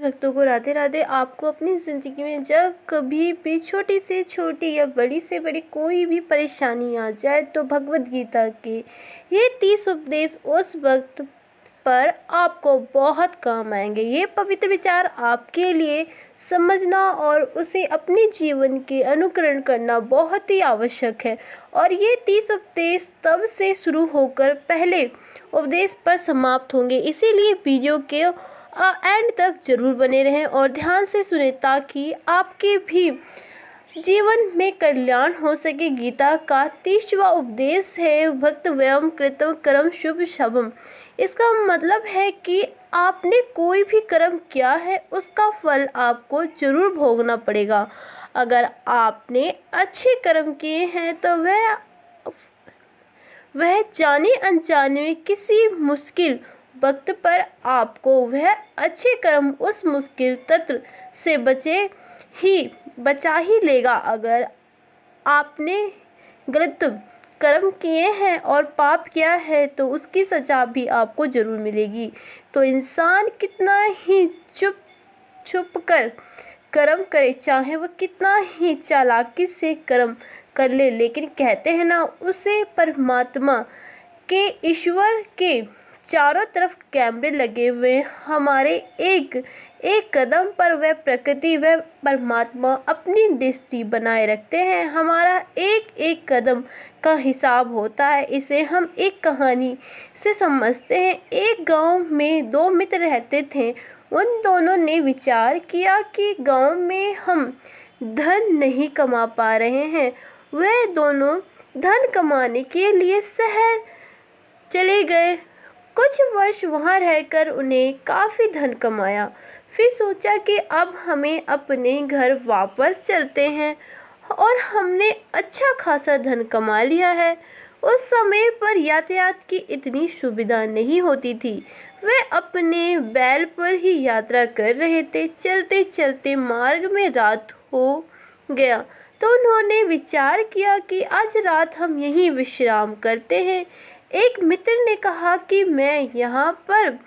भक्तों को राधे राधे। आपको अपनी ज़िंदगी में जब कभी भी छोटी से छोटी या बड़ी से बड़ी कोई भी परेशानी आ जाए तो भगवद गीता के ये 30 उपदेश उस वक्त पर आपको बहुत काम आएंगे। ये पवित्र विचार आपके लिए समझना और उसे अपने जीवन के अनुकरण करना बहुत ही आवश्यक है। और ये 30 उपदेश तब से शुरू होकर पहले उपदेश पर समाप्त होंगे, इसीलिए वीडियो के एंड तक जरूर बने रहें और ध्यान से सुने ताकि आपके भी जीवन में कल्याण हो सके। गीता का 30वां उपदेश है भक्त व्यम कृतम कर्म शुभ शुभम। इसका मतलब है कि आपने कोई भी कर्म किया है उसका फल आपको जरूर भोगना पड़ेगा। अगर आपने अच्छे कर्म किए हैं तो वह जाने अनजाने में किसी मुश्किल वक्त पर आपको वह अच्छे कर्म उस मुश्किल तंत्र से बचा ही लेगा। अगर आपने गलत कर्म किए हैं और पाप किया है तो उसकी सजा भी आपको जरूर मिलेगी। तो इंसान कितना ही छुप कर कर्म करे, चाहे वह कितना ही चालाकी से कर्म कर ले, लेकिन कहते हैं ना, उसे परमात्मा के ईश्वर के चारों तरफ कैमरे लगे हुए हमारे एक एक कदम पर वह प्रकृति व परमात्मा अपनी दृष्टि बनाए रखते हैं। हमारा एक एक कदम का हिसाब होता है। इसे हम एक कहानी से समझते हैं। एक गांव में दो मित्र रहते थे। उन दोनों ने विचार किया कि गांव में हम धन नहीं कमा पा रहे हैं। वह दोनों धन कमाने के लिए शहर चले गए। कुछ वर्ष वहां रहकर उन्हें काफ़ी धन कमाया। फिर सोचा कि अब हमें अपने घर वापस चलते हैं और हमने अच्छा खासा धन कमा लिया है। उस समय पर यातायात की इतनी सुविधा नहीं होती थी। वे अपने बैल पर ही यात्रा कर रहे थे। चलते चलते मार्ग में रात हो गया तो उन्होंने विचार किया कि आज रात हम यहीं विश्राम करते हैं। एक मित्र ने कहा कि मैं यहाँ पर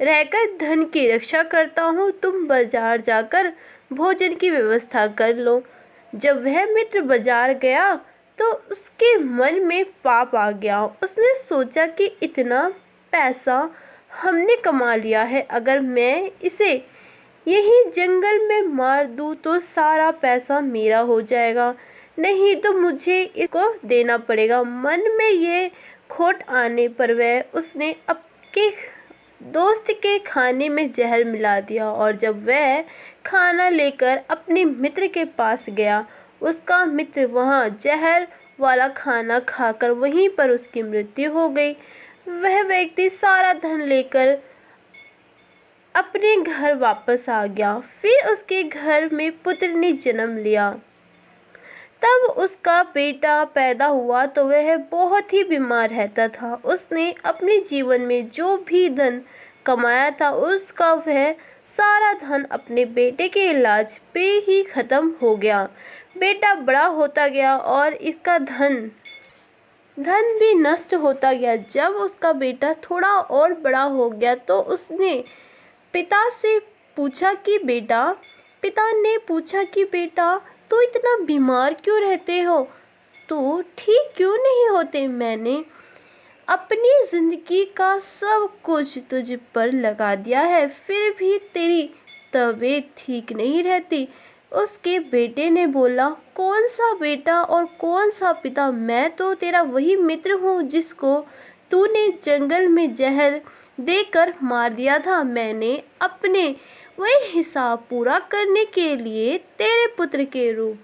रहकर धन की रक्षा करता हूँ, तुम बाजार जाकर भोजन की व्यवस्था कर लो। जब वह मित्र बाजार गया तो उसके मन में पाप आ गया। उसने सोचा कि इतना पैसा हमने कमा लिया है, अगर मैं इसे यही जंगल में मार दूँ तो सारा पैसा मेरा हो जाएगा, नहीं तो मुझे इसको देना पड़ेगा। मन में ये खोट आने पर उसने अपने दोस्त के खाने में जहर मिला दिया और जब वह खाना लेकर अपने मित्र के पास गया, उसका मित्र वहाँ जहर वाला खाना खाकर वहीं पर उसकी मृत्यु हो गई। वह व्यक्ति सारा धन लेकर अपने घर वापस आ गया। फिर उसके घर में पुत्र ने जन्म लिया। तब उसका बेटा पैदा हुआ तो वह बहुत ही बीमार रहता था। उसने अपने जीवन में जो भी धन कमाया था उसका वह सारा धन अपने बेटे के इलाज पे ही खत्म हो गया। बेटा बड़ा होता गया और इसका धन भी नष्ट होता गया। जब उसका बेटा थोड़ा और बड़ा हो गया तो उसने पिता ने पूछा कि बेटा तू इतना बीमार क्यों रहते हो, तू ठीक क्यों नहीं होते? मैंने अपनी जिंदगी का सब कुछ तुझ पर लगा दिया है, फिर भी तेरी तबीयत ठीक नहीं रहती। उसके बेटे ने बोला, कौन सा बेटा और कौन सा पिता? मैं तो तेरा वही मित्र हूँ जिसको तूने जंगल में जहर देकर मार दिया था। मैंने अपने वही हिसाब पूरा करने के लिए तेरे पुत्र के रूप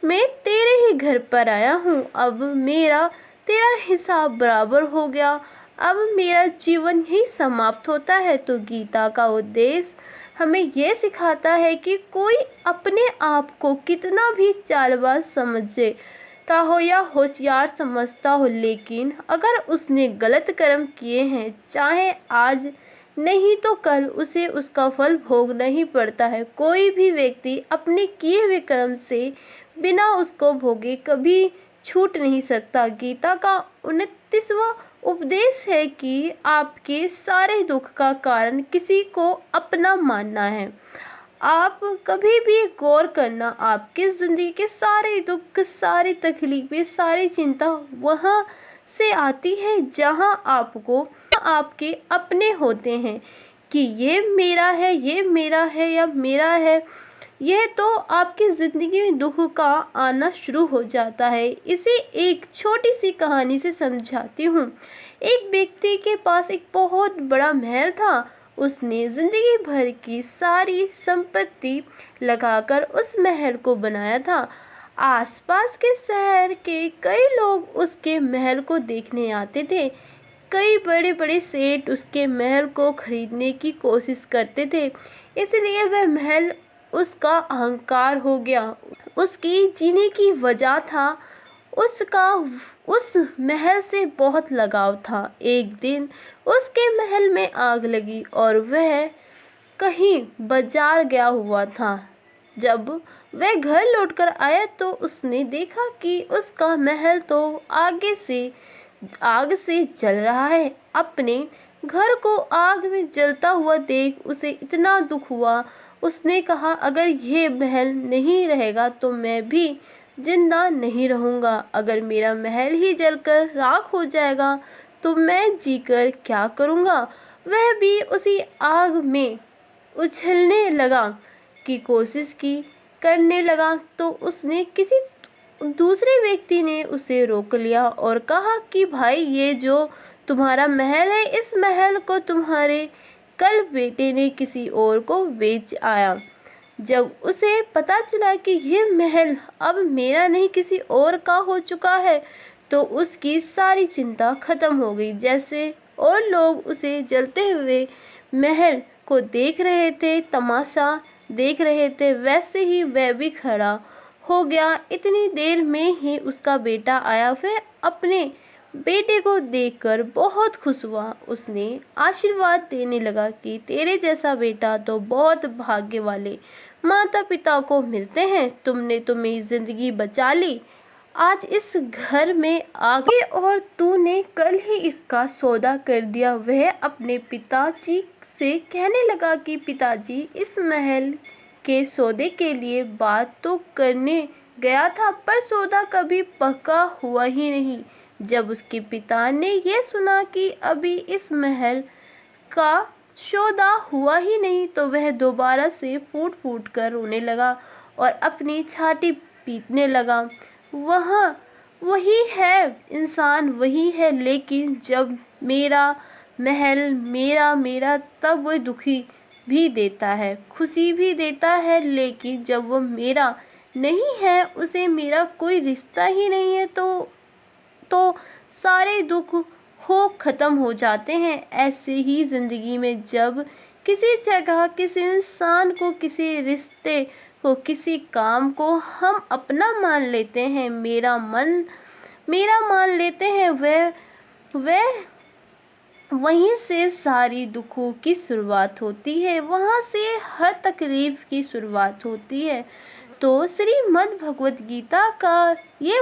में तेरे ही घर पर आया हूँ। अब मेरा तेरा हिसाब बराबर हो गया। अब मेरा जीवन ही समाप्त होता है। तो गीता का उद्देश्य हमें यह सिखाता है कि कोई अपने आप को कितना भी चालबाज समझता हो या होशियार समझता हो, लेकिन अगर उसने गलत कर्म किए हैं, चाहे आज नहीं तो कल उसे उसका फल भोगना ही पड़ता है। कोई भी व्यक्ति अपने किए हुए कर्म से बिना उसको भोगे कभी छूट नहीं सकता। गीता का 29वां उपदेश है कि आपके सारे दुख का कारण किसी को अपना मानना है। आप कभी भी गौर करना, आपकी ज़िंदगी के सारे दुख, सारी तकलीफ़ें, सारी चिंता वहाँ से आती है जहाँ आपको आपके अपने होते हैं कि ये मेरा है, ये मेरा है या मेरा है। यह तो आपकी ज़िंदगी में दुख का आना शुरू हो जाता है। इसे एक छोटी सी कहानी से समझाती हूँ। एक व्यक्ति के पास एक बहुत बड़ा महल था। उसने ज़िंदगी भर की सारी संपत्ति लगाकर उस महल को बनाया था। आसपास के शहर के कई लोग उसके महल को देखने आते थे। कई बड़े बड़े सेठ उसके महल को खरीदने की कोशिश करते थे, इसलिए वह महल उसका अहंकार हो गया। उसकी जीने की वजह था उसका उस महल से बहुत लगाव था। एक दिन उसके महल में आग लगी और वह कहीं बाजार गया हुआ था। जब वह घर लौटकर आया तो उसने देखा कि उसका महल तो आग से जल रहा है। अपने घर को आग में जलता हुआ देख उसे इतना दुख हुआ। उसने कहा, अगर ये महल नहीं रहेगा तो मैं भी जिंदा नहीं रहूँगा। अगर मेरा महल ही जलकर राख हो जाएगा तो मैं जीकर क्या करूँगा। वह भी उसी आग में उछलने लगा की कोशिश करने लगा तो उसने किसी दूसरे व्यक्ति ने उसे रोक लिया और कहा कि भाई, ये जो तुम्हारा महल है, इस महल को तुम्हारे कल बेटे ने किसी और को बेच आया। जब उसे पता चला कि ये महल अब मेरा नहीं किसी और का हो चुका है तो उसकी सारी चिंता खत्म हो गई। जैसे और लोग उसे जलते हुए महल को देख रहे थे, तमाशा देख रहे थे, वैसे ही वह भी खड़ा हो गया। इतनी देर में ही उसका बेटा आया। वह अपने बेटे को देखकर बहुत खुश हुआ। उसने आशीर्वाद देने लगा कि तेरे जैसा बेटा तो बहुत भाग्य वाले माता पिता को मिलते हैं। तुमने तो मेरी ज़िंदगी बचा ली। आज इस घर में आके और तूने कल ही इसका सौदा कर दिया। वह अपने पिताजी से कहने लगा कि पिताजी, इस महल के सौदे के लिए बात तो करने गया था पर सौदा कभी पक्का हुआ ही नहीं। जब उसके पिता ने यह सुना कि अभी इस महल का सौदा हुआ ही नहीं तो वह दोबारा से फूट फूट कर रोने लगा और अपनी छाती पीटने लगा। वही है इंसान, वही है, लेकिन जब मेरा महल मेरा तब वह दुखी भी देता है, खुशी भी देता है, लेकिन जब वो मेरा नहीं है, उसे मेरा कोई रिश्ता ही नहीं है तो सारे दुख ख़त्म हो जाते हैं। ऐसे ही ज़िंदगी में जब किसी जगह, किसी इंसान को, किसी रिश्ते को, किसी काम को हम अपना मान लेते हैं, मेरा मान लेते हैं, वहीं से सारी दुखों की शुरुआत होती है, वहाँ से हर तकलीफ़ की शुरुआत होती है। तो श्रीमद् भगवत गीता का ये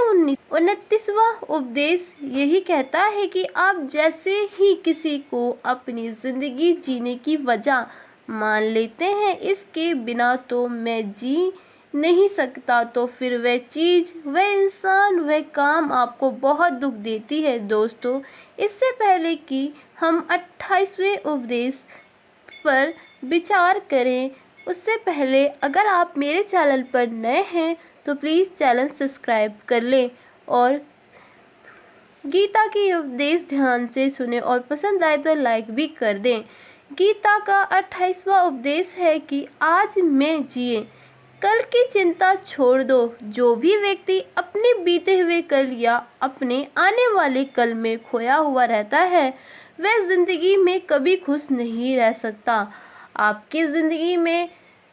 29वां उपदेश यही कहता है कि आप जैसे ही किसी को अपनी ज़िंदगी जीने की वजह मान लेते हैं, इसके बिना तो मैं जी नहीं सकता, तो फिर वह चीज़, वह इंसान, वह काम आपको बहुत दुख देती है। दोस्तों, इससे पहले कि हम 28वें उपदेश पर विचार करें, उससे पहले अगर आप मेरे चैनल पर नए हैं तो प्लीज़ चैनल सब्सक्राइब कर लें और गीता की उपदेश ध्यान से सुने और पसंद आए तो लाइक भी कर दें। गीता का 28वां उपदेश है कि आज में जिए, कल की चिंता छोड़ दो। जो भी व्यक्ति अपने बीते हुए कल या अपने आने वाले कल में खोया हुआ रहता है वह ज़िंदगी में कभी खुश नहीं रह सकता। आपकी ज़िंदगी में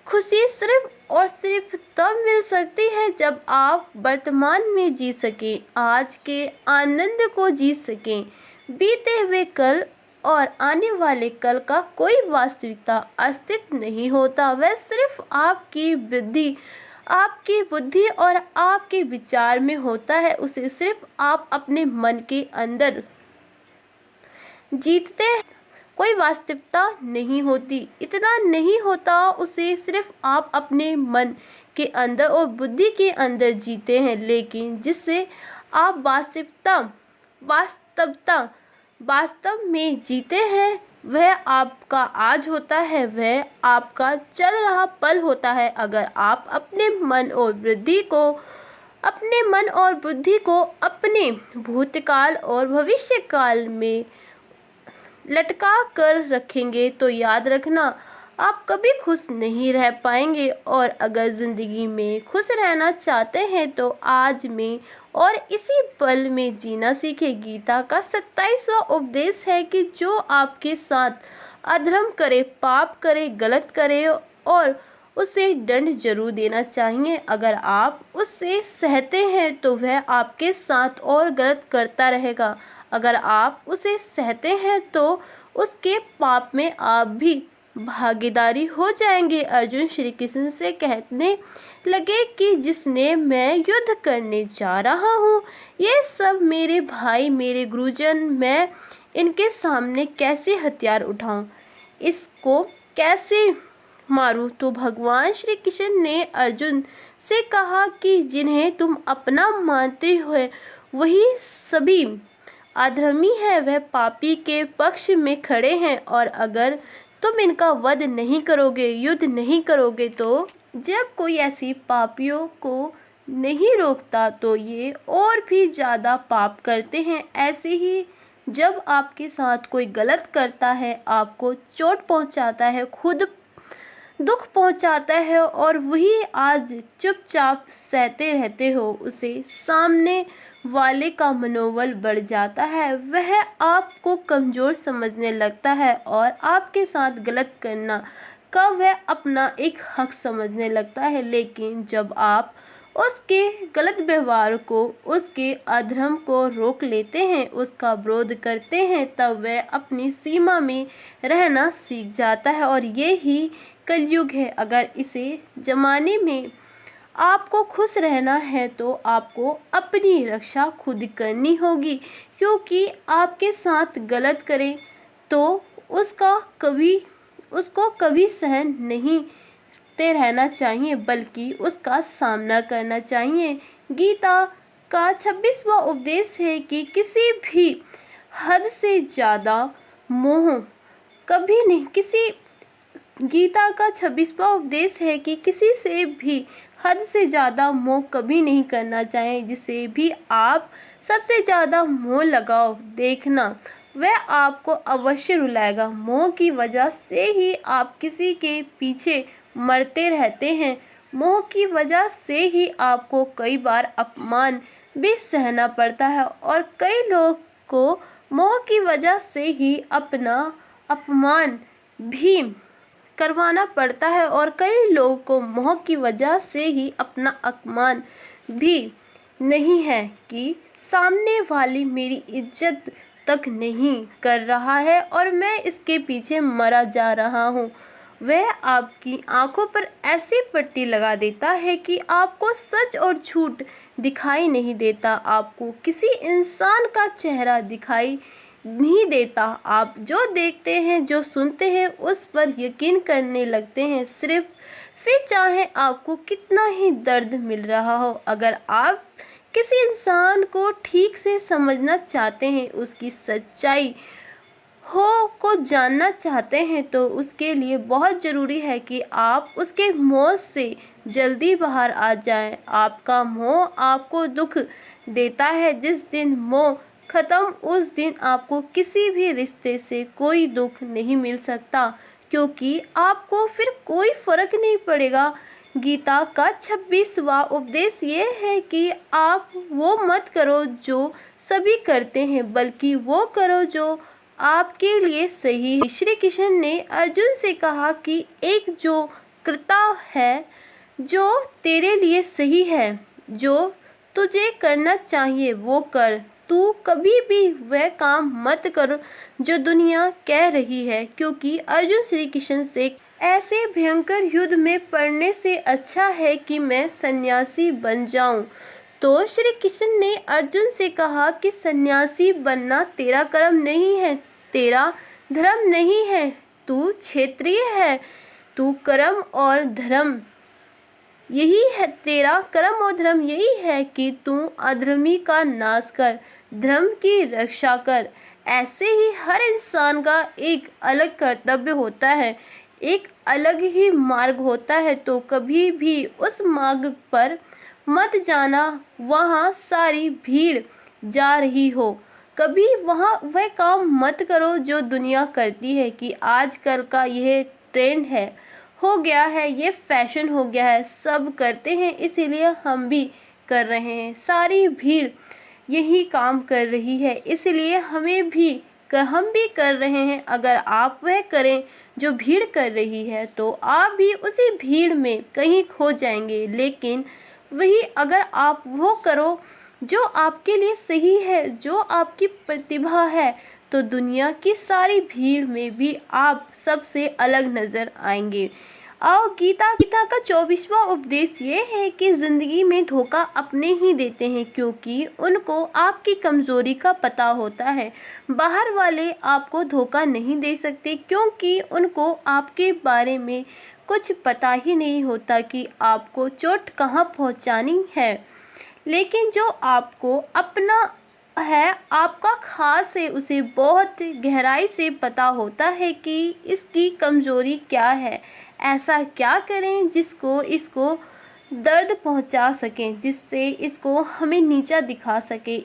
खुशी सिर्फ और सिर्फ तब मिल सकती है जब आप वर्तमान में जी सकें, आज के आनंद को जी सकें। बीते हुए कल और आने वाले कल का कोई वास्तविकता अस्तित्व नहीं होता, वह सिर्फ आपकी बुद्धि और आपके विचार में होता है। उसे सिर्फ आप अपने मन के अंदर जीतते कोई वास्तविकता नहीं होती। इतना नहीं होता उसे सिर्फ आप अपने मन के अंदर और बुद्धि के अंदर जीते हैं, लेकिन जिससे आप वास्तवता वास्तव में जीते हैं वह आपका आज होता है, वह आपका चल रहा पल होता है। अगर आप अपने मन और बुद्धि को अपने भूतकाल और भविष्य काल में लटका कर रखेंगे तो याद रखना आप कभी खुश नहीं रह पाएंगे। और अगर ज़िंदगी में खुश रहना चाहते हैं तो आज में और इसी पल में जीना सीखें। गीता का 27वां उपदेश है कि जो आपके साथ अधर्म करे, पाप करे, गलत करे और उसे दंड जरूर देना चाहिए। अगर आप उससे सहते हैं तो वह आपके साथ और गलत करता रहेगा। अगर आप उसे सहते हैं तो उसके पाप में आप भी भागीदारी हो जाएंगे। अर्जुन श्री कृष्ण से कहने लगे कि जिसने मैं युद्ध करने जा रहा हूँ, ये सब मेरे भाई, मेरे गुरुजन, मैं इनके सामने कैसे हथियार उठाऊं, इसको कैसे मारूं। तो भगवान श्री कृष्ण ने अर्जुन से कहा कि जिन्हें तुम अपना मानते हो वही सभी अधर्मी है, वह पापी के पक्ष में खड़े हैं। और अगर तुम इनका वध नहीं करोगे, युद्ध नहीं करोगे, तो जब कोई ऐसी पापियों को नहीं रोकता तो ये और भी ज़्यादा पाप करते हैं। ऐसे ही जब आपके साथ कोई गलत करता है, आपको चोट पहुंचाता है, खुद दुख पहुंचाता है और वही आज चुपचाप सहते रहते हो, उसे सामने वाले का मनोबल बढ़ जाता है, वह आपको कमज़ोर समझने लगता है और आपके साथ गलत करना का वह अपना एक हक समझने लगता है। लेकिन जब आप उसके गलत व्यवहार को, उसके अधर्म को रोक लेते हैं, उसका विरोध करते हैं, तब वह अपनी सीमा में रहना सीख जाता है। और ये ही कलयुग है। अगर इसे ज़माने में आपको खुश रहना है तो आपको अपनी रक्षा खुद करनी होगी, क्योंकि आपके साथ गलत करें तो उसको कभी सहन नहीं ते रहना चाहिए, बल्कि उसका सामना करना चाहिए। गीता का 26वां उपदेश है कि किसी भी हद से ज़्यादा मोह कभी नहीं गीता का 26वां उपदेश है कि किसी से भी हद से ज़्यादा मोह कभी नहीं करना चाहिए। जिसे भी आप सबसे ज़्यादा मोह लगाओ, देखना वह आपको अवश्य रुलाएगा। मोह की वजह से ही आप किसी के पीछे मरते रहते हैं। मोह की वजह से ही आपको कई बार अपमान भी सहना पड़ता है और कई लोग को मोह की वजह से ही अपना अपमान भी करवाना पड़ता है और कई लोगों को मोह की वजह से ही अपना अपमान भी नहीं है कि सामने वाली मेरी इज्जत तक नहीं कर रहा है और मैं इसके पीछे मरा जा रहा हूँ। वह आपकी आंखों पर ऐसी पट्टी लगा देता है कि आपको सच और झूठ दिखाई नहीं देता, आपको किसी इंसान का चेहरा दिखाई नहीं देता। आप जो देखते हैं, जो सुनते हैं, उस पर यकीन करने लगते हैं, सिर्फ फिर चाहे आपको कितना ही दर्द मिल रहा हो। अगर आप किसी इंसान को ठीक से समझना चाहते हैं, उसकी सच्चाई को जानना चाहते हैं, तो उसके लिए बहुत ज़रूरी है कि आप उसके मोह से जल्दी बाहर आ जाएं। आपका मोह आपको दुख देता है। जिस दिन मोह ख़त्म, उस दिन आपको किसी भी रिश्ते से कोई दुख नहीं मिल सकता, क्योंकि आपको फिर कोई फ़र्क नहीं पड़ेगा। गीता का 26वां उपदेश ये है कि आप वो मत करो जो सभी करते हैं, बल्कि वो करो जो आपके लिए सही है। श्री कृष्ण ने अर्जुन से कहा कि एक जो करता है जो तेरे लिए सही है, जो तुझे करना चाहिए वो कर। तू कभी भी वह काम मत कर जो दुनिया कह रही है, क्योंकि अर्जुन श्री कृष्ण से ऐसे भयंकर युद्ध में पड़ने से अच्छा है कि मैं सन्यासी बन जाऊं। तो श्री कृष्ण ने अर्जुन से कहा कि सन्यासी बनना तेरा कर्म नहीं है, तेरा धर्म नहीं है, तू क्षत्रिय है। तू कर्म और धर्म यही है, तेरा कर्म और धर्म यही है कि तू अधर्मी का नाश कर, धर्म की रक्षा कर। ऐसे ही हर इंसान का एक अलग कर्तव्य होता है, एक अलग ही मार्ग होता है। तो कभी भी उस मार्ग पर मत जाना वहाँ सारी भीड़ जा रही हो। कभी वहाँ वह काम मत करो जो दुनिया करती है कि आजकल का यह ट्रेंड हो गया है, ये फैशन हो गया है, सब करते हैं इसीलिए हम भी कर रहे हैं। सारी भीड़ यही काम कर रही है इसलिए हम भी कर रहे हैं। अगर आप वह करें जो भीड़ कर रही है तो आप भी उसी भीड़ में कहीं खो जाएंगे। लेकिन वही अगर आप वो करो जो आपके लिए सही है, जो आपकी प्रतिभा है, तो दुनिया की सारी भीड़ में भी आप सबसे अलग नज़र आएंगे। और गीता का 24वां उपदेश ये है कि ज़िंदगी में धोखा अपने ही देते हैं, क्योंकि उनको आपकी कमज़ोरी का पता होता है। बाहर वाले आपको धोखा नहीं दे सकते क्योंकि उनको आपके बारे में कुछ पता ही नहीं होता कि आपको चोट कहाँ पहुँचानी है। लेकिन जो आपको अपना है, आपका खास है, उसे बहुत गहराई से पता होता है कि इसकी कमज़ोरी क्या है, ऐसा क्या करें जिसको इसको दर्द पहुंचा सकें, जिससे इसको हमें नीचा दिखा सके,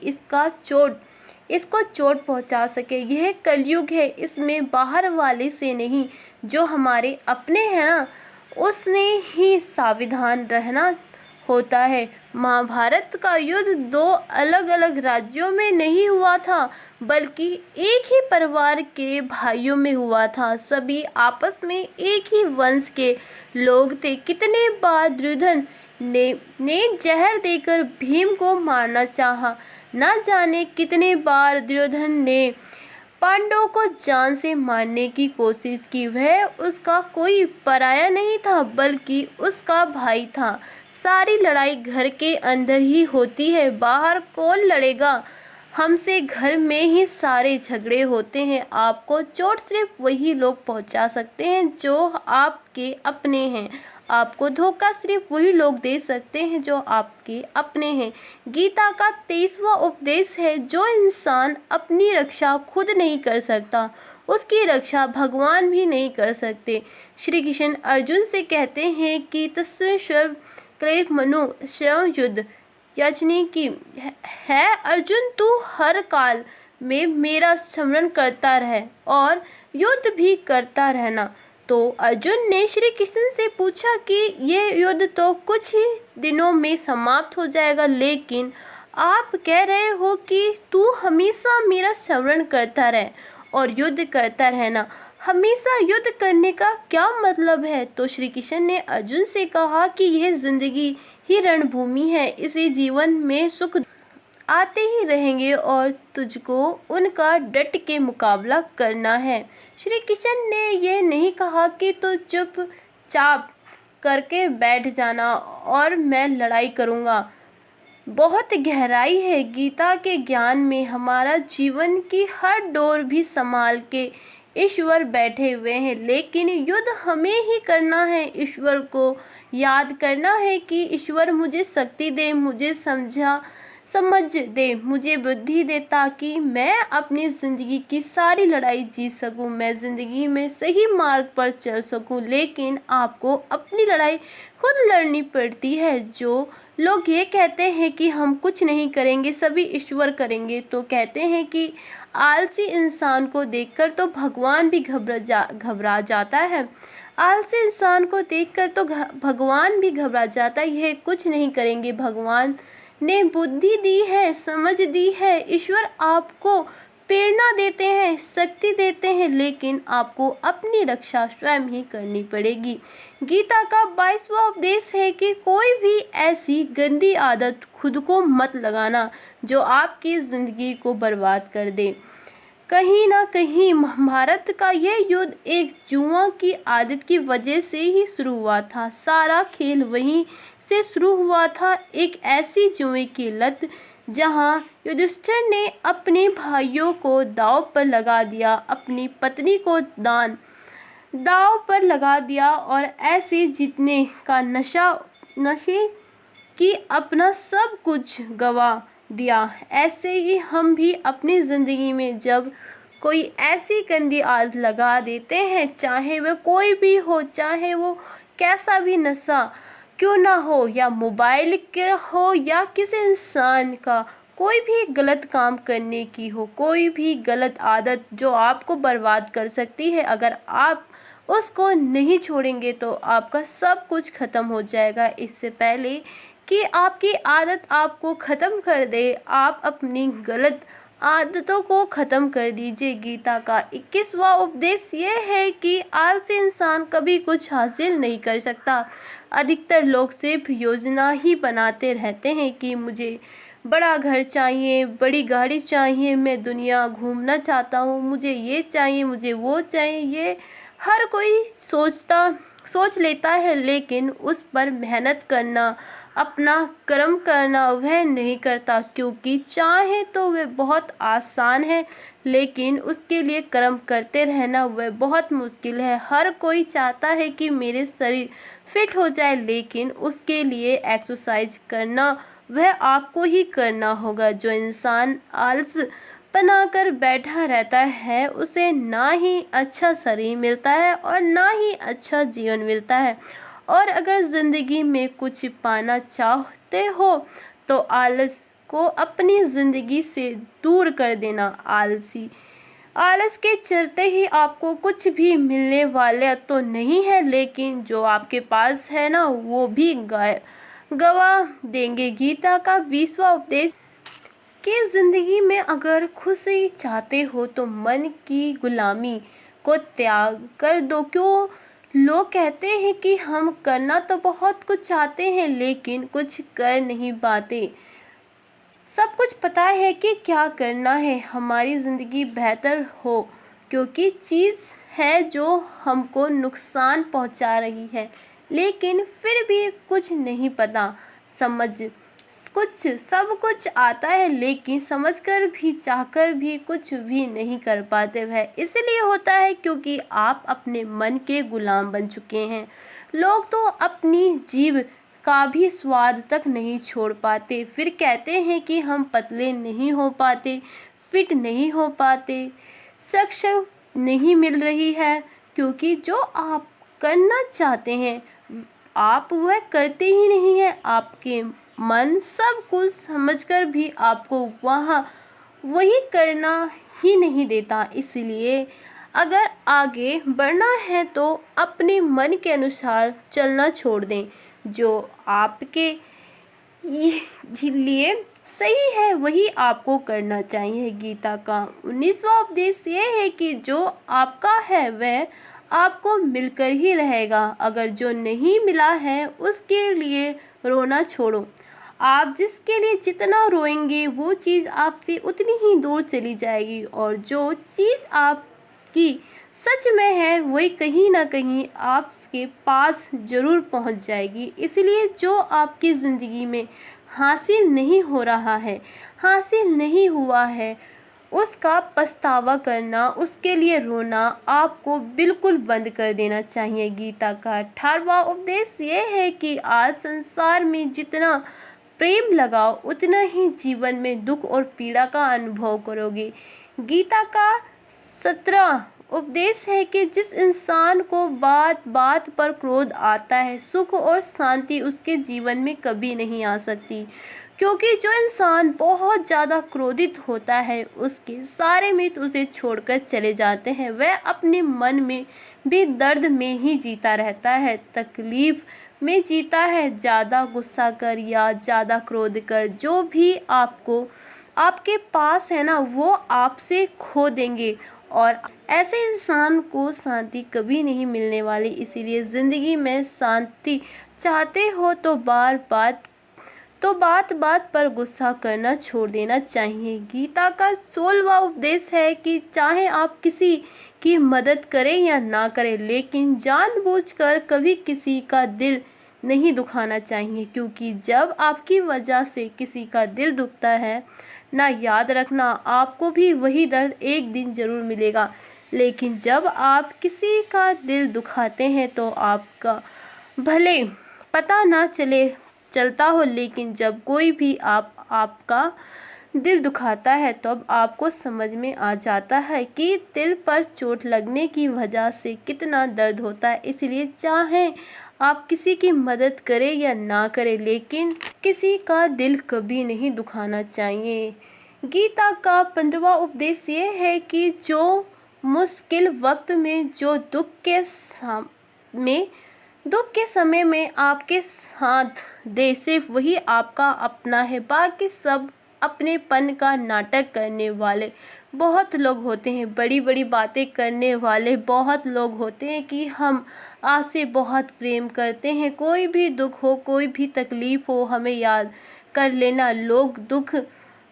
इसको चोट पहुंचा सके। यह कलयुग है, इसमें बाहर वाले से नहीं, जो हमारे अपने हैं ना, उसने ही सावधान रहना होता है। महाभारत का युद्ध दो अलग अलग राज्यों में नहीं हुआ था, बल्कि एक ही परिवार के भाइयों में हुआ था। सभी आपस में एक ही वंश के लोग थे। कितने बार दुर्योधन ने जहर देकर भीम को मारना चाहा, न जाने कितने बार दुर्योधन ने पांडवों को जान से मारने की कोशिश की। वह उसका कोई पराया नहीं था, बल्कि उसका भाई था। सारी लड़ाई घर के अंदर ही होती है, बाहर कौन लड़ेगा हमसे, घर में ही सारे झगड़े होते हैं। आपको चोट सिर्फ वही लोग पहुंचा सकते हैं जो आपके अपने हैं। आपको धोखा सिर्फ वही लोग दे सकते हैं जो आपके अपने हैं। गीता का 23वां उपदेश है, जो इंसान अपनी रक्षा खुद नहीं कर सकता, उसकी रक्षा भगवान भी नहीं कर सकते। श्री कृष्ण अर्जुन से कहते हैं कि तस्वेश्वर क्लेश मनु श्रम युद्ध याचनी की है। अर्जुन, तू हर काल में मेरा स्मरण करता रहे और युद्ध भी करता रहना। तो अर्जुन ने श्री कृष्ण से पूछा कि ये युद्ध तो कुछ ही दिनों में समाप्त हो जाएगा, लेकिन आप कह रहे हो कि तू हमेशा मेरा स्मरण करता रहे और युद्ध करता रहना। हमेशा युद्ध करने का क्या मतलब है? तो श्री कृष्ण ने अर्जुन से कहा कि यह जिंदगी ही रणभूमि है, इसी जीवन में सुख आते ही रहेंगे और तुझको उनका डट के मुकाबला करना है। श्री कृष्ण ने यह नहीं कहा कि तू चुपचाप करके बैठ जाना और मैं लड़ाई करूँगा। बहुत गहराई है गीता के ज्ञान में। हमारा जीवन की हर डोर भी संभाल के ईश्वर बैठे हुए हैं, लेकिन युद्ध हमें ही करना है। ईश्वर को याद करना है कि ईश्वर मुझे शक्ति दे, मुझे समझ दे, मुझे बुद्धि दे, ताकि मैं अपनी ज़िंदगी की सारी लड़ाई जीत सकूं, मैं ज़िंदगी में सही मार्ग पर चल सकूं। लेकिन आपको अपनी लड़ाई खुद लड़नी पड़ती है। जो लोग ये कहते हैं कि हम कुछ नहीं करेंगे, सभी ईश्वर करेंगे, तो कहते हैं कि आलसी इंसान को देखकर तो भगवान भी घबरा जाता है। आलसी इंसान को देखकर तो भगवान भी घबरा जाता है। यह कुछ नहीं करेंगे, भगवान ने बुद्धि दी है, समझ दी है। ईश्वर आपको प्रेरणा देते हैं, शक्ति देते हैं, लेकिन आपको अपनी रक्षा स्वयं ही करनी पड़ेगी। गीता का 22वां उपदेश है कि कोई भी ऐसी गंदी आदत खुद को मत लगाना जो आपकी ज़िंदगी को बर्बाद कर दे। कहीं ना कहीं महाभारत का यह युद्ध एक जुआ की आदत की वजह से ही शुरू हुआ था। सारा खेल वहीं से शुरू हुआ था, एक ऐसी जुए की लत जहाँ युधिष्ठिर ने अपने भाइयों को दांव पर लगा दिया, अपनी पत्नी को दांव पर लगा दिया और ऐसे जीतने का नशे की अपना सब कुछ गवा दिया। ऐसे ही हम भी अपनी ज़िंदगी में जब कोई ऐसी गंदी आदत लगा देते हैं, चाहे वह कोई भी हो, चाहे वो कैसा भी नशा क्यों ना हो, या मोबाइल के हो या किसी इंसान का कोई भी गलत काम करने की हो, कोई भी गलत आदत जो आपको बर्बाद कर सकती है, अगर आप उसको नहीं छोड़ेंगे तो आपका सब कुछ ख़त्म हो जाएगा। इससे पहले कि आपकी आदत आपको ख़त्म कर दे, आप अपनी गलत आदतों को ख़त्म कर दीजिए। गीता का 21वां उपदेश ये है कि आलसी इंसान कभी कुछ हासिल नहीं कर सकता। अधिकतर लोग सिर्फ योजना ही बनाते रहते हैं कि मुझे बड़ा घर चाहिए, बड़ी गाड़ी चाहिए, मैं दुनिया घूमना चाहता हूँ, मुझे ये चाहिए, मुझे वो चाहिए। ये हर कोई सोच लेता है, लेकिन उस पर मेहनत करना, अपना कर्म करना वह नहीं करता, क्योंकि चाहे तो वह बहुत आसान है, लेकिन उसके लिए कर्म करते रहना वह बहुत मुश्किल है। हर कोई चाहता है कि मेरे शरीर फिट हो जाए, लेकिन उसके लिए एक्सरसाइज करना वह आपको ही करना होगा। जो इंसान आलस बनाकर बैठा रहता है, उसे ना ही अच्छा शरीर मिलता है और ना ही अच्छा जीवन मिलता है। और अगर ज़िंदगी में कुछ पाना चाहते हो तो आलस को अपनी ज़िंदगी से दूर कर देना। आलस के चलते ही आपको कुछ भी मिलने वाले तो नहीं है, लेकिन जो आपके पास है ना वो भी गवा देंगे। गीता का 20वां उपदेश कि ज़िंदगी में अगर खुशी चाहते हो तो मन की गुलामी को त्याग कर दो। क्यों लोग कहते हैं कि हम करना तो बहुत कुछ चाहते हैं, लेकिन कुछ कर नहीं पाते। सब कुछ पता है कि क्या करना है, हमारी ज़िंदगी बेहतर हो, क्योंकि चीज़ है जो हमको नुकसान पहुंचा रही है, लेकिन फिर भी कुछ नहीं पता। सब कुछ आता है, लेकिन समझकर भी चाहकर भी कुछ भी नहीं कर पाते। वह इसलिए होता है क्योंकि आप अपने मन के गुलाम बन चुके हैं। लोग तो अपनी जीभ का भी स्वाद तक नहीं छोड़ पाते, फिर कहते हैं कि हम पतले नहीं हो पाते, फिट नहीं हो पाते, सक्सेस नहीं मिल रही है, क्योंकि जो आप करना चाहते हैं आप वह करते ही नहीं हैं। आपके मन सब कुछ समझकर भी आपको वही करना ही नहीं देता। इसलिए अगर आगे बढ़ना है तो अपने मन के अनुसार चलना छोड़ दें। जो आपके लिए सही है वही आपको करना चाहिए। गीता का 19वां उपदेश ये है कि जो आपका है वह आपको मिलकर ही रहेगा, अगर जो नहीं मिला है उसके लिए रोना छोड़ो। आप जिसके लिए जितना रोएंगे वो चीज़ आपसे उतनी ही दूर चली जाएगी, और जो चीज़ आपकी सच में है वही कहीं ना कहीं आपके पास ज़रूर पहुंच जाएगी। इसलिए जो आपकी ज़िंदगी में हासिल नहीं हो रहा है, हासिल नहीं हुआ है, उसका पछतावा करना, उसके लिए रोना आपको बिल्कुल बंद कर देना चाहिए। गीता का 18वां उपदेश ये है कि आज संसार में जितना प्रेम लगाओ उतना ही जीवन में दुख और पीड़ा का अनुभव करोगे। गीता का 17 उपदेश है कि जिस इंसान को बात बात पर क्रोध आता है, सुख और शांति उसके जीवन में कभी नहीं आ सकती, क्योंकि जो इंसान बहुत ज़्यादा क्रोधित होता है उसके सारे मित्र उसे छोड़कर चले जाते हैं। वह अपने मन में भी दर्द में ही जीता रहता है, तकलीफ में जीता है। ज़्यादा गुस्सा कर या ज़्यादा क्रोध कर जो भी आपके पास है ना वो आपसे खो देंगे, और ऐसे इंसान को शांति कभी नहीं मिलने वाली। इसीलिए ज़िंदगी में शांति चाहते हो तो बात बात पर गुस्सा करना छोड़ देना चाहिए। गीता का 16वां उपदेश है कि चाहे आप किसी की मदद करें या ना करें, लेकिन जानबूझकर कभी किसी का दिल नहीं दुखाना चाहिए, क्योंकि जब आपकी वजह से किसी का दिल दुखता है ना, याद रखना आपको भी वही दर्द एक दिन ज़रूर मिलेगा। लेकिन जब आप किसी का दिल दुखाते हैं तो आपका भले पता ना चलता हो, लेकिन जब कोई भी आपका दिल दुखाता है तब आपको समझ में आ जाता है कि दिल पर चोट लगने की वजह से कितना दर्द होता है। इसलिए चाहे आप किसी की मदद करें या ना करें, लेकिन किसी का दिल कभी नहीं दुखाना चाहिए। गीता का 15वां उपदेश ये है कि जो मुश्किल वक्त में जो दुख के समय में आपके साथ दे, सिर्फ वही आपका अपना है। बाकी सब अपनेपन का नाटक करने वाले बहुत लोग होते हैं, बड़ी बड़ी बातें करने वाले बहुत लोग होते हैं कि हम आपसे बहुत प्रेम करते हैं, कोई भी दुख हो, कोई भी तकलीफ़ हो, हमें याद कर लेना। लोग दुख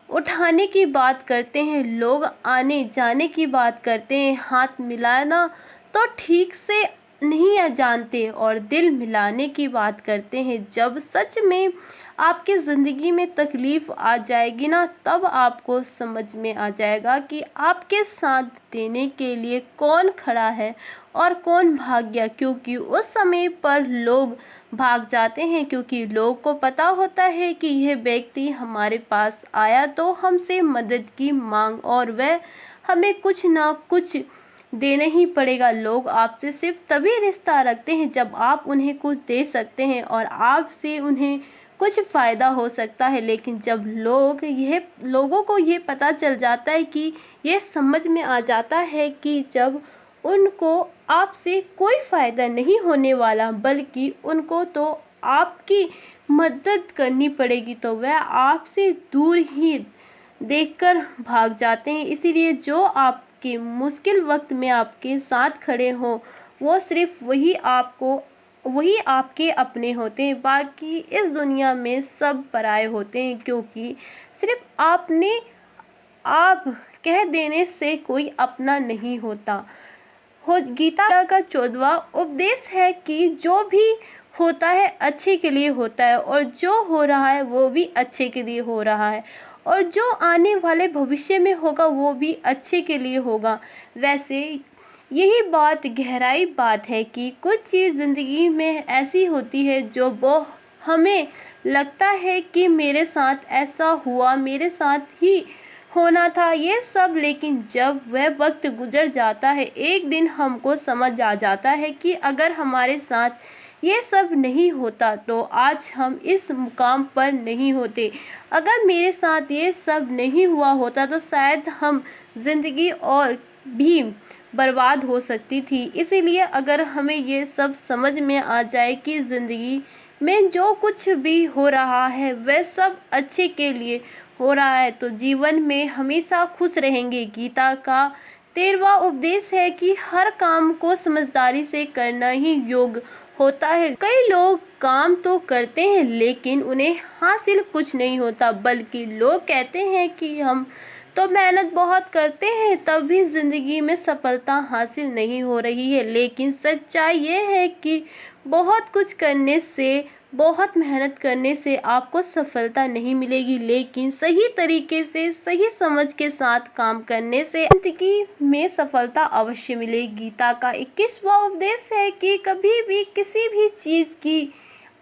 उठाने की बात करते हैं, लोग आने जाने की बात करते हैं, हाथ मिलाना तो ठीक से नहीं जानते और दिल मिलाने की बात करते हैं। जब सच में आपकी ज़िंदगी में तकलीफ़ आ जाएगी ना, तब आपको समझ में आ जाएगा कि आपके साथ देने के लिए कौन खड़ा है और कौन भाग गया। क्योंकि उस समय पर लोग भाग जाते हैं, क्योंकि लोग को पता होता है कि यह व्यक्ति हमारे पास आया तो हमसे मदद की मांग और वह हमें कुछ ना कुछ देना ही पड़ेगा। लोग आपसे सिर्फ तभी रिश्ता रखते हैं जब आप उन्हें कुछ दे सकते हैं और आपसे उन्हें कुछ फ़ायदा हो सकता है। लेकिन जब लोगों को ये पता चल जाता है कि ये समझ में आ जाता है कि जब उनको आपसे कोई फ़ायदा नहीं होने वाला, बल्कि उनको तो आपकी मदद करनी पड़ेगी, तो वह आपसे दूर ही देखकर भाग जाते हैं। इसीलिए जो आपके मुश्किल वक्त में आपके साथ खड़े हों, वो सिर्फ वही आपके अपने होते हैं। बाकी इस दुनिया में सब पराये होते हैं, क्योंकि सिर्फ आप कह देने से कोई अपना नहीं होता। गीता का 14वां उपदेश है कि जो भी होता है अच्छे के लिए होता है, और जो हो रहा है वो भी अच्छे के लिए हो रहा है, और जो आने वाले भविष्य में होगा वो भी अच्छे के लिए होगा। वैसे यही गहराई बात है कि कुछ चीज़ ज़िंदगी में ऐसी होती है जो हमें लगता है कि मेरे साथ ऐसा हुआ, मेरे साथ ही होना था ये सब, लेकिन जब वह वक्त गुजर जाता है, एक दिन हमको समझ आ जाता है कि अगर हमारे साथ ये सब नहीं होता तो आज हम इस मुकाम पर नहीं होते। अगर मेरे साथ ये सब नहीं हुआ होता तो शायद हम ज़िंदगी और भी बर्बाद हो सकती थी। इसीलिए अगर हमें ये सब समझ में आ जाए कि ज़िंदगी में जो कुछ भी हो रहा है वह सब अच्छे के लिए हो रहा है, तो जीवन में हमेशा खुश रहेंगे। गीता का 13वां उपदेश है कि हर काम को समझदारी से करना ही योग होता है। कई लोग काम तो करते हैं लेकिन उन्हें हासिल कुछ नहीं होता, बल्कि लोग कहते हैं कि हम तो मेहनत बहुत करते हैं तब भी ज़िंदगी में सफलता हासिल नहीं हो रही है। लेकिन सच्चाई ये है कि बहुत कुछ करने से, बहुत मेहनत करने से आपको सफलता नहीं मिलेगी, लेकिन सही तरीके से, सही समझ के साथ काम करने से ज़िंदगी में सफलता अवश्य मिलेगी। गीता का 21वां उपदेश है कि कभी भी किसी भी चीज़ की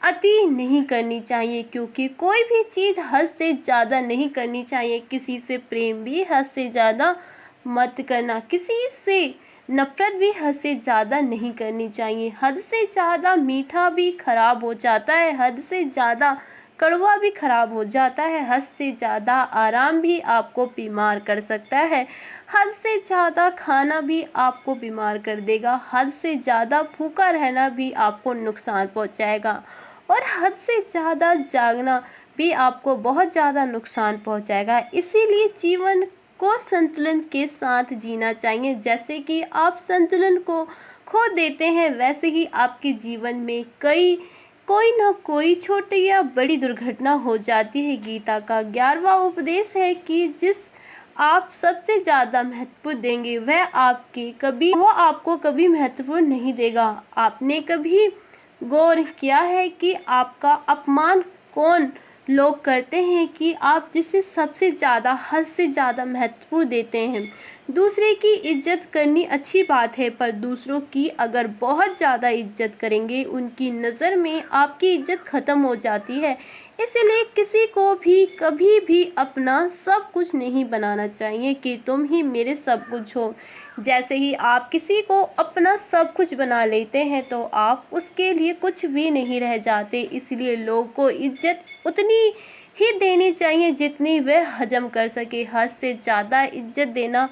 अति नहीं करनी चाहिए, क्योंकि कोई भी चीज़ हद से ज़्यादा नहीं करनी चाहिए। किसी से प्रेम भी हद से ज़्यादा मत करना, किसी से नफरत भी हद से ज़्यादा नहीं करनी चाहिए। हद से ज़्यादा मीठा भी खराब हो जाता है, हद से ज़्यादा कड़वा भी खराब हो जाता है, हद से ज़्यादा आराम भी आपको बीमार कर सकता है, हद से ज़्यादा खाना भी आपको बीमार कर देगा, हद से ज़्यादा भूखा रहना भी आपको नुकसान पहुंचाएगा, और हद से ज़्यादा जागना भी आपको बहुत ज़्यादा नुकसान पहुंचाएगा। इसीलिए जीवन को संतुलन के साथ जीना चाहिए। जैसे कि आप संतुलन को खो देते हैं, वैसे ही आपके जीवन में कोई ना कोई छोटी या बड़ी दुर्घटना हो जाती है। गीता का 11वां उपदेश है कि जिस आप सबसे ज़्यादा महत्व देंगे वह आपको कभी महत्वपूर्ण नहीं देगा। आपने कभी गौर किया है कि आपका अपमान कौन लोग करते हैं कि आप जिसे सबसे ज़्यादा हद से ज़्यादा महत्वपूर्ण देते हैं। दूसरे की इज्जत करनी अच्छी बात है, पर दूसरों की अगर बहुत ज़्यादा इज्जत करेंगे उनकी नज़र में आपकी इज्जत ख़त्म हो जाती है। इसलिए किसी को भी कभी भी अपना सब कुछ नहीं बनाना चाहिए कि तुम ही मेरे सब कुछ हो। जैसे ही आप किसी को अपना सब कुछ बना लेते हैं तो आप उसके लिए कुछ भी नहीं रह जाते। इसलिए लोगों को इज्जत उतनी ही देनी चाहिए जितनी वह हजम कर सके। हद से ज़्यादा इज्जत देना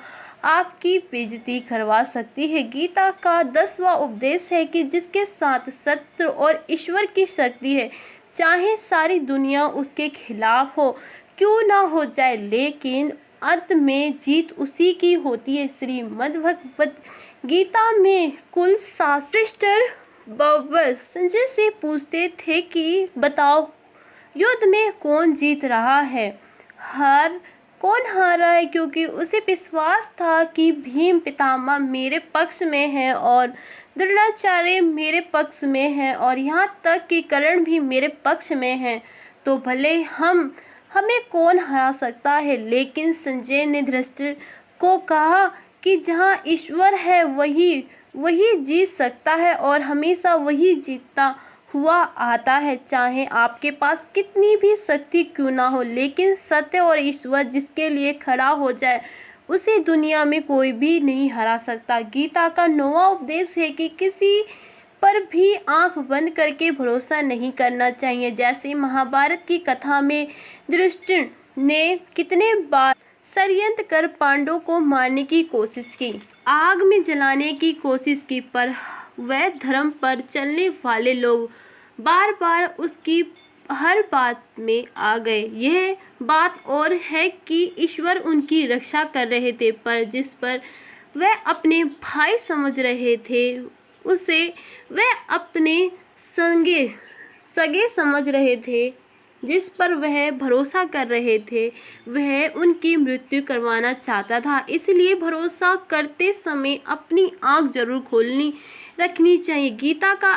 आपकी बेइज्जती करवा सकती है। गीता का 10वां उपदेश है कि जिसके साथ सत्य और ईश्वर की शक्ति है, चाहे सारी दुनिया उसके खिलाफ हो क्यों ना हो जाए, लेकिन अंत में जीत उसी की होती है। श्रीमद् भगवत गीता में कुल 7 सिस्टर बाबर संजय से पूछते थे कि बताओ युद्ध में कौन जीत रहा है, कौन हार रहा है, क्योंकि उसे विश्वास था कि भीम पितामह मेरे पक्ष में है और द्रोणाचार्य मेरे पक्ष में है और यहाँ तक कि कर्ण भी मेरे पक्ष में है, तो भले हमें कौन हरा सकता है। लेकिन संजय ने धृतराष्ट्र को कहा कि जहाँ ईश्वर है वही जीत सकता है और हमेशा वही जीतता हुआ आता है, चाहे आपके पास कितनी भी शक्ति क्यों ना हो। लेकिन सत्य और ईश्वर जिसके लिए खड़ा हो जाए उसे दुनिया में कोई भी नहीं हरा सकता। गीता का 9वां उपदेश है कि किसी पर भी आंख बंद करके भरोसा नहीं करना चाहिए। जैसे महाभारत की कथा में युधिष्ठिर ने कितने बार षड्यंत्र कर पांडवों को मारने की कोशिश की, आग में जलाने की कोशिश की, पर वह धर्म पर चलने वाले लोग बार बार उसकी हर बात में आ गए। यह बात और है कि ईश्वर उनकी रक्षा कर रहे थे, पर जिस पर वह अपने भाई समझ रहे थे उसे वह अपने सगे समझ रहे थे। जिस पर वह भरोसा कर रहे थे वह उनकी मृत्यु करवाना चाहता था। इसलिए भरोसा करते समय अपनी आँख जरूर रखनी चाहिए। गीता का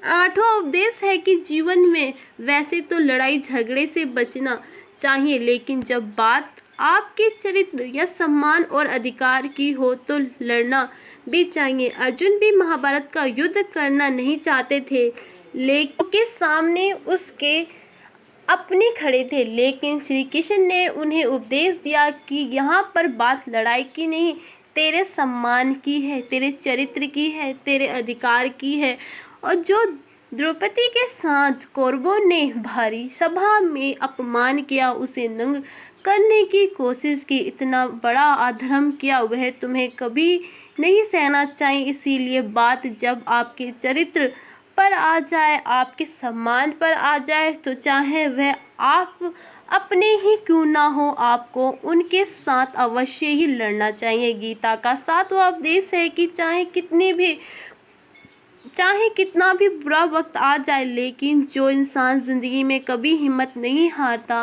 8वां उपदेश है कि जीवन में वैसे तो लड़ाई झगड़े से बचना चाहिए, लेकिन जब बात आपके चरित्र या सम्मान और अधिकार की हो तो लड़ना भी चाहिए। अर्जुन भी महाभारत का युद्ध करना नहीं चाहते थे, लेकिन के सामने उसके अपने खड़े थे, लेकिन श्री कृष्ण ने उन्हें उपदेश दिया कि यहाँ पर बात लड़ाई की नहीं, तेरे सम्मान की है, तेरे चरित्र की है, तेरे अधिकार की है। और जो द्रौपदी के साथ कौरवों ने भारी सभा में अपमान किया, उसे नंग करने की कोशिश की, इतना बड़ा अधर्म किया, वह तुम्हें कभी नहीं सहना चाहिए। इसीलिए बात जब आपके चरित्र पर आ जाए, आपके सम्मान पर आ जाए, तो चाहे वह आप अपने ही क्यों ना हो, आपको उनके साथ अवश्य ही लड़ना चाहिए। गीता का 7वां उपदेश है कि चाहे कितना भी बुरा वक्त आ जाए, लेकिन जो इंसान ज़िंदगी में कभी हिम्मत नहीं हारता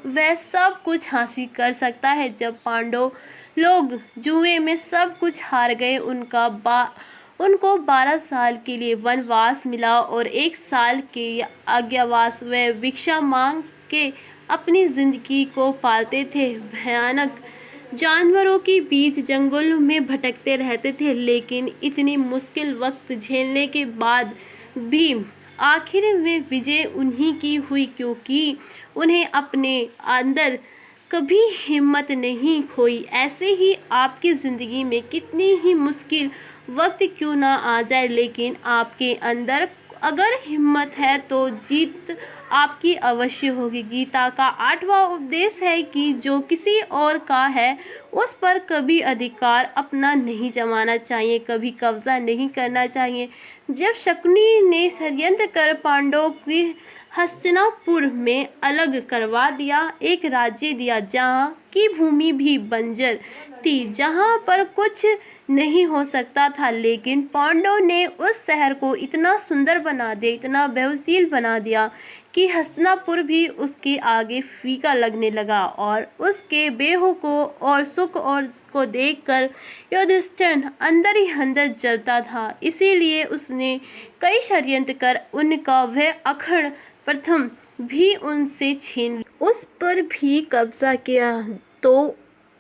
वह सब कुछ हासिल कर सकता है। जब पांडव लोग जुए में सब कुछ हार गए, उनको 12 साल के लिए वनवास मिला और 1 साल के अज्ञातवास। वे भिक्षा मांग के अपनी जिंदगी को पालते थे, भयानक जानवरों के बीच जंगलों में भटकते रहते थे, लेकिन इतनी मुश्किल वक्त झेलने के बाद भी आखिर में विजय उन्हीं की हुई, क्योंकि उन्हें अपने अंदर कभी हिम्मत नहीं खोई। ऐसे ही आपकी ज़िंदगी में कितनी ही मुश्किल वक्त क्यों ना आ जाए, लेकिन आपके अंदर अगर हिम्मत है तो जीत आपकी अवश्य होगी। गीता का 8वां उपदेश है कि जो किसी और का है उस पर कभी अधिकार अपना नहीं जमाना चाहिए, कभी कब्जा नहीं करना चाहिए। जब शकुनी ने षड्यंत्र कर पांडवों की हस्तिनापुर में अलग करवा दिया, एक राज्य दिया जहाँ की भूमि भी बंजर थी, जहाँ पर कुछ नहीं हो सकता था, लेकिन पांडवों ने उस शहर को इतना सुंदर बना दिया, इतना बेहसीन बना दिया कि हस्तिनापुर भी उसके आगे फीका लगने लगा। और उसके बेहों को और सुख और को देखकर युधिष्ठिर अंदर ही अंदर जलता था। इसीलिए उसने कई षड्यंत्र कर उनका वह अखंड प्रथम भी उनसे छीन उस पर भी कब्जा किया। तो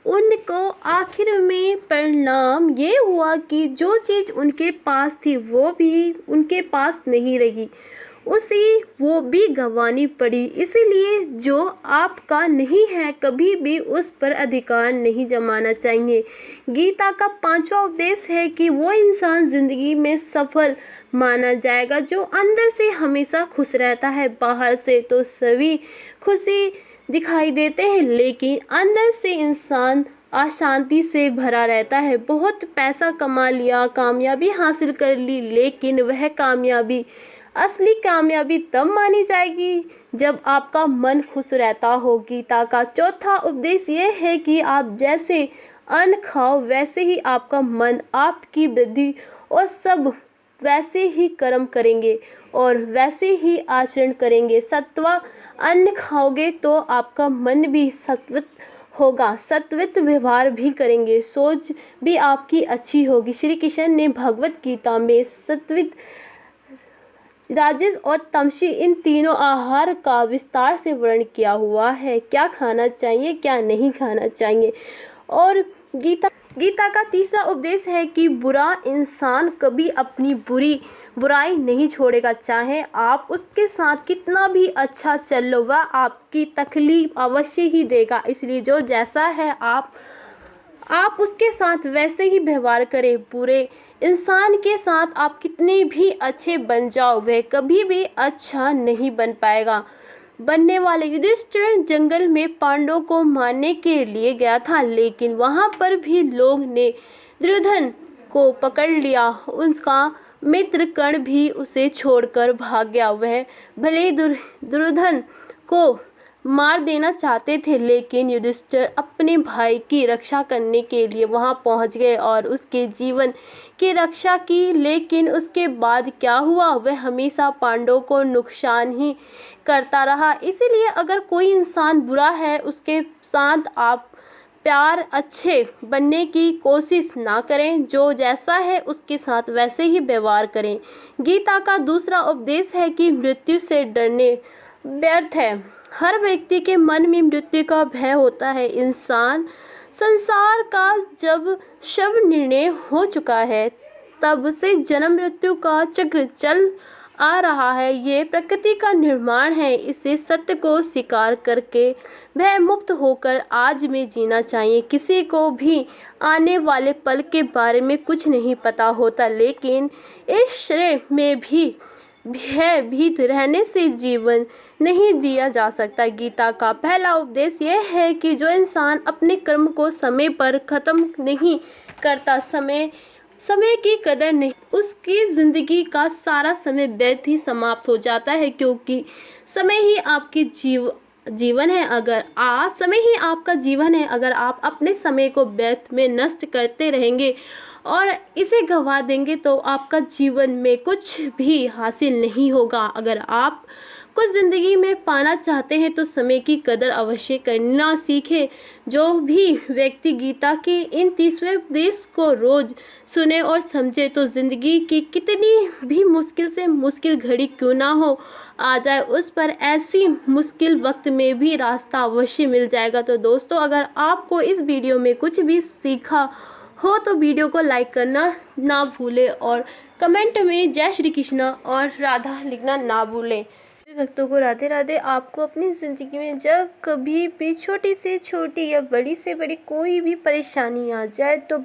उनको आखिर में परिणाम ये हुआ कि जो चीज़ उनके पास थी वो भी उनके पास नहीं रही, उसी वो भी गंवानी पड़ी। इसीलिए जो आपका नहीं है कभी भी उस पर अधिकार नहीं जमाना चाहिए। गीता का 5वां उपदेश है कि वो इंसान जिंदगी में सफल माना जाएगा जो अंदर से हमेशा खुश रहता है। बाहर से तो सभी खुशी दिखाई देते हैं, लेकिन अंदर से इंसान अशांति से भरा रहता है। बहुत पैसा कमा लिया, कामयाबी हासिल कर ली, लेकिन वह कामयाबी असली कामयाबी तब मानी जाएगी जब आपका मन खुश रहता हो। गीता का 4था उपदेश ये है कि आप जैसे अन्न खाओ वैसे ही आपका मन, आपकी बुद्धि और सब वैसे ही कर्म करेंगे और वैसे ही आचरण करेंगे। सत्वा अन्न खाओगे तो आपका मन भी सत्वित होगा, सत्वित व्यवहार भी करेंगे, सोच भी आपकी अच्छी होगी। श्री कृष्ण ने भगवत गीता में सत्वित, राजस और तमसी इन तीनों आहार का विस्तार से वर्णन किया हुआ है, क्या खाना चाहिए क्या नहीं खाना चाहिए। और गीता का 3रा उपदेश है कि बुरा इंसान कभी अपनी बुराई नहीं छोड़ेगा, चाहे आप उसके साथ कितना भी अच्छा चल लो वह आपकी तकलीफ अवश्य ही देगा। इसलिए जो जैसा है आप उसके साथ वैसे ही व्यवहार करें। बुरे इंसान के साथ आप कितने भी अच्छे बन जाओ वह कभी भी अच्छा नहीं बन पाएगा बनने वाले। युधिष्ठिर जंगल में पांडवों को मारने के लिए गया था, लेकिन वहां पर भी लोग ने दुर्योधन को पकड़ लिया। उसका मित्र कर्ण भी उसे छोड़कर भाग गया। वह भले दुर्योधन को मार देना चाहते थे, लेकिन युधिष्ठिर अपने भाई की रक्षा करने के लिए वहां पहुंच गए और उसके जीवन की रक्षा की। लेकिन उसके बाद क्या हुआ, वह हमेशा पांडवों को नुकसान ही करता रहा। इसीलिए अगर कोई इंसान बुरा है उसके साथ आप प्यार अच्छे बनने की कोशिश ना करें, जो जैसा है उसके साथ वैसे ही व्यवहार करें। गीता का 2रा उपदेश है कि मृत्यु से डरने व्यर्थ है। हर व्यक्ति के मन में मृत्यु का भय होता है। इंसान संसार का जब शव निर्णय हो चुका है तब से जन्म मृत्यु का चक्र चल आ रहा है। ये प्रकृति का निर्माण है, इसे सत्य को स्वीकार करके भय मुक्त होकर आज में जीना चाहिए। किसी को भी आने वाले पल के बारे में कुछ नहीं पता होता, लेकिन इस शरीर में भी भयभीत रहने से जीवन नहीं जिया जा सकता। गीता का पहला उपदेश यह है कि जो इंसान अपने कर्म को समय पर खत्म नहीं करता, समय की कदर नहीं, उसकी जिंदगी का सारा समय व्यर्थ ही समाप्त हो जाता है, क्योंकि समय ही आपकी जीवन है। समय ही आपका जीवन है। अगर आप अपने समय को व्यर्थ में नष्ट करते रहेंगे और इसे गंवा देंगे तो आपका जीवन में कुछ भी हासिल नहीं होगा। अगर आप कुछ ज़िंदगी में पाना चाहते हैं तो समय की कदर अवश्य करना सीखें। जो भी व्यक्ति गीता के इन 30वें उपदेश को रोज सुने और समझे तो ज़िंदगी की कितनी भी मुश्किल से मुश्किल घड़ी क्यों ना हो आ जाए, उस पर ऐसी मुश्किल वक्त में भी रास्ता अवश्य मिल जाएगा। तो दोस्तों, अगर आपको इस वीडियो में कुछ भी सीखा हो तो वीडियो को लाइक करना ना भूलें और कमेंट में जय श्री कृष्ण और राधा लिखना ना भूलें। भक्तों को राधे राधे। आपको अपनी ज़िंदगी में जब कभी भी छोटी से छोटी या बड़ी से बड़ी कोई भी परेशानी आ जाए तो